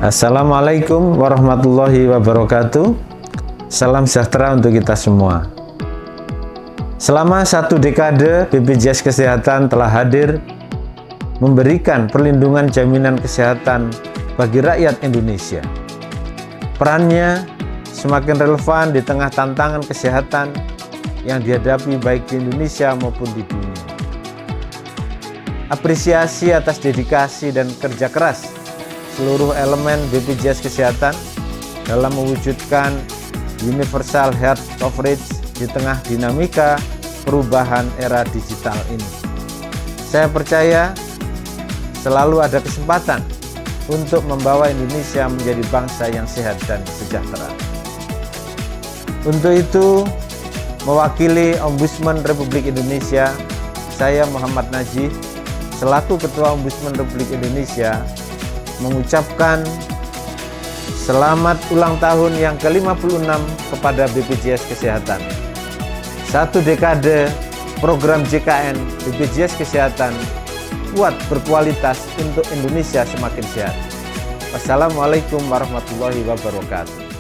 Assalamualaikum warahmatullahi wabarakatuh. Salam sejahtera untuk kita semua. Selama 1 dekade, BPJS Kesehatan telah hadir memberikan perlindungan jaminan kesehatan bagi rakyat Indonesia. Perannya semakin relevan di tengah tantangan kesehatan yang dihadapi baik di Indonesia maupun di dunia. Apresiasi atas dedikasi dan kerja keras seluruh elemen BPJS Kesehatan dalam mewujudkan universal health coverage di tengah dinamika perubahan era digital ini. Saya percaya selalu ada kesempatan untuk membawa Indonesia menjadi bangsa yang sehat dan sejahtera. Untuk itu, mewakili Ombudsman Republik Indonesia, saya Muhammad Najih, selaku Ketua Ombudsman Republik Indonesia, mengucapkan selamat ulang tahun yang ke-56 kepada BPJS Kesehatan. 1 dekade program JKN BPJS Kesehatan kuat berkualitas untuk Indonesia semakin sehat. Wassalamualaikum warahmatullahi wabarakatuh.